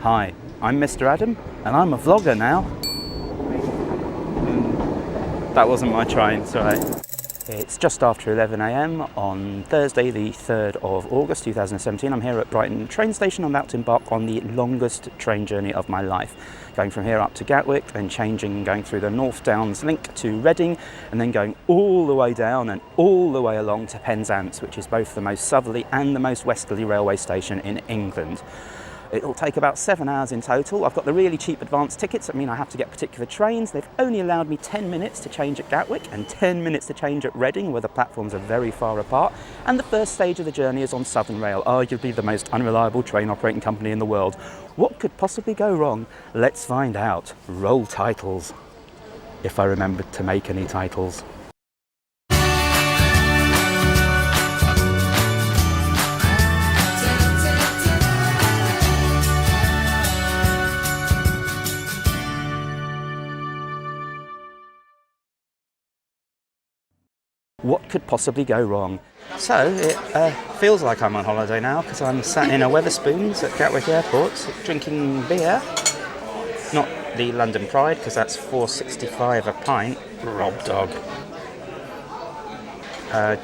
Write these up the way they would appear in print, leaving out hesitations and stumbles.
Hi, I'm Mr. Adam and I'm a vlogger now. That wasn't my train, sorry. It's just after 11 AM on Thursday the 3rd of August 2017. I'm here at Brighton train station. I'm about to embark on the longest train journey of my life. Going from here up to Gatwick, then changing, going through the North Downs link to Reading, and then going all the way down and all the way along to Penzance, which is both the most southerly and the most westerly railway station in England. It'll take about 7 hours in total. I've got the really cheap advance tickets. I mean, I have to get particular trains. They've only allowed me 10 minutes to change at Gatwick and 10 minutes to change at Reading, where the platforms are very far apart. And the first stage of the journey is on Southern Rail, arguably the most unreliable train operating company in the world. What could possibly go wrong? Let's find out. Roll titles. If I remembered to make any titles. What could possibly go wrong? So it feels like I'm on holiday now because I'm sat in a Wetherspoons at Gatwick Airport drinking beer. Not the London Pride because that's £4.65 a pint. Rob dog.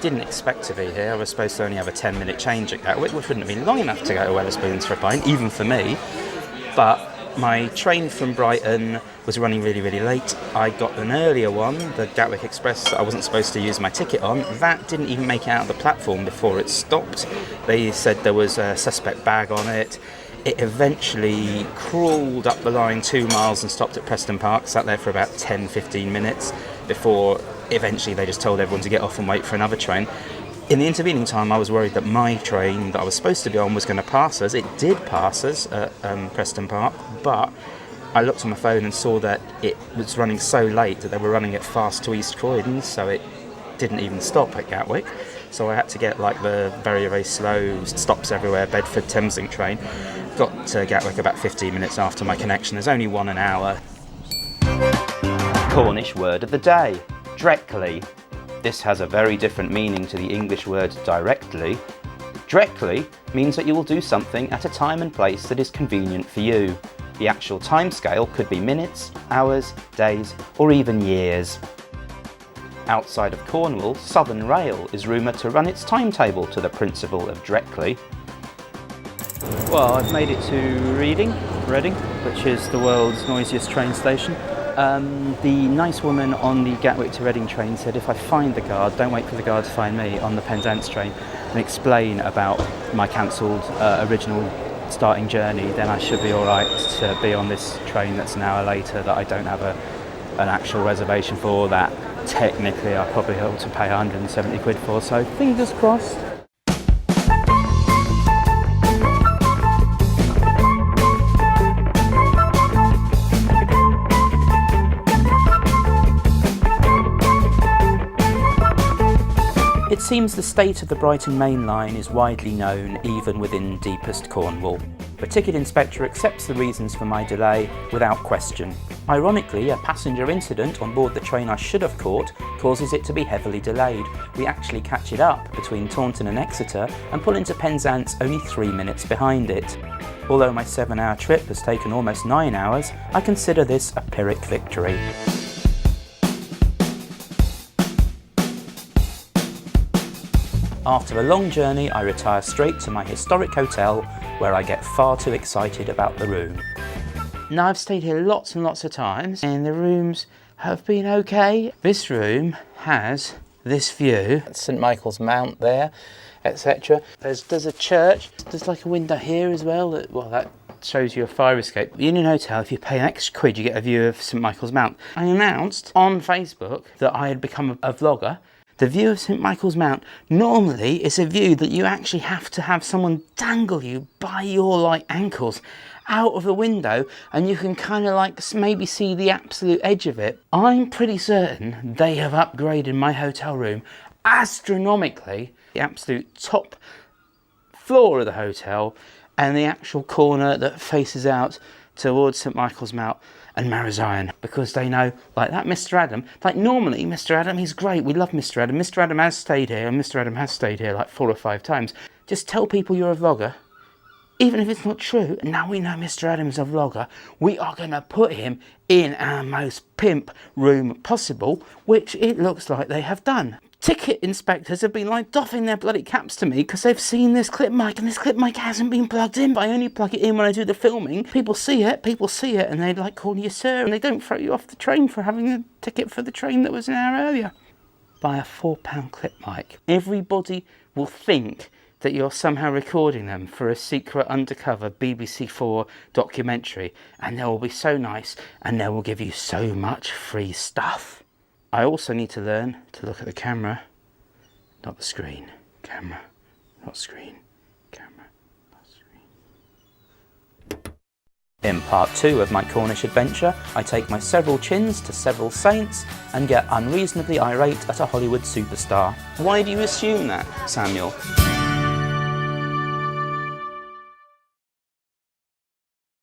Didn't expect to be here. I was supposed to only have a 10-minute change at Gatwick, which wouldn't have been long enough to go to Wetherspoons for a pint, even for me. But my train from Brighton was running really, really late. I got an earlier one, the Gatwick Express, that I wasn't supposed to use my ticket on. That didn't even make it out of the platform before it stopped. They said there was a suspect bag on it. It eventually crawled up the line 2 miles and stopped at Preston Park, sat there for about 10-15 minutes before eventually they just told everyone to get off and wait for another train. In the intervening time, I was worried that my train that I was supposed to be on was going to pass us. It did pass us at Preston Park, but I looked on my phone and saw that it was running so late that they were running it fast to East Croydon, so it didn't even stop at Gatwick. So I had to get like the very, very slow stops everywhere, Bedford Thameslink train. Got to Gatwick about 15 minutes after my connection. There's only one an hour. Cornish word of the day, directly. This has a very different meaning to the English word directly. Directly means that you will do something at a time and place that is convenient for you. The actual timescale could be minutes, hours, days, or even years. Outside of Cornwall, Southern Rail is rumoured to run its timetable to the principle of directly. Well, I've made it to Reading, which is the world's noisiest train station. The nice woman on the Gatwick to Reading train said if I find the guard, don't wait for the guard to find me on the Penzance train and explain about my cancelled original starting journey, then I should be alright to be on this train that's an hour later that I don't have an actual reservation for, that technically I probably ought to pay 170 quid for, so fingers crossed. It seems the state of the Brighton main line is widely known even within deepest Cornwall. The ticket inspector accepts the reasons for my delay without question. Ironically, a passenger incident on board the train I should have caught causes it to be heavily delayed. We actually catch it up between Taunton and Exeter and pull into Penzance only 3 minutes behind it. Although my 7-hour trip has taken almost 9 hours, I consider this a Pyrrhic victory. After a long journey, I retire straight to my historic hotel, where I get far too excited about the room. Now, I've stayed here lots and lots of times, and the rooms have been okay. This room has this view. St Michael's Mount there, etc. There's a church. There's like a window here as well. That shows you a fire escape. The Union Hotel, if you pay an extra quid, you get a view of St Michael's Mount. I announced on Facebook that I had become a vlogger. The view of St Michael's Mount, normally it's a view that you actually have to have someone dangle you by your ankles out of the window, and you can kind of maybe see the absolute edge of it. I'm pretty certain they have upgraded my hotel room astronomically. The absolute top floor of the hotel and the actual corner that faces out towards St Michael's Mount and Marazion, because they know, like that Mr. Adam, normally Mr. Adam, he's great, we love Mr. Adam. Mr. Adam has stayed here, and Mr. Adam has stayed here 4 or 5 times. Just tell people you're a vlogger, even if it's not true, now we know Mr. Adams is a vlogger, we are going to put him in our most pimp room possible, which it looks like they have done. Ticket inspectors have been like doffing their bloody caps to me because they've seen this clip mic, and this clip mic hasn't been plugged in, but I only plug it in when I do the filming. People see it, and they like call you sir, and they don't throw you off the train for having a ticket for the train that was an hour earlier. Buy a £4 clip mic. Everybody will think that you're somehow recording them for a secret undercover BBC4 documentary, and they will be so nice and they will give you so much free stuff. I also need to learn to look at the camera, not the screen. Camera, not screen. Camera, not screen. In part 2 of my Cornish adventure, I take my several chins to several saints and get unreasonably irate at a Hollywood superstar. Why do you assume that, Samuel?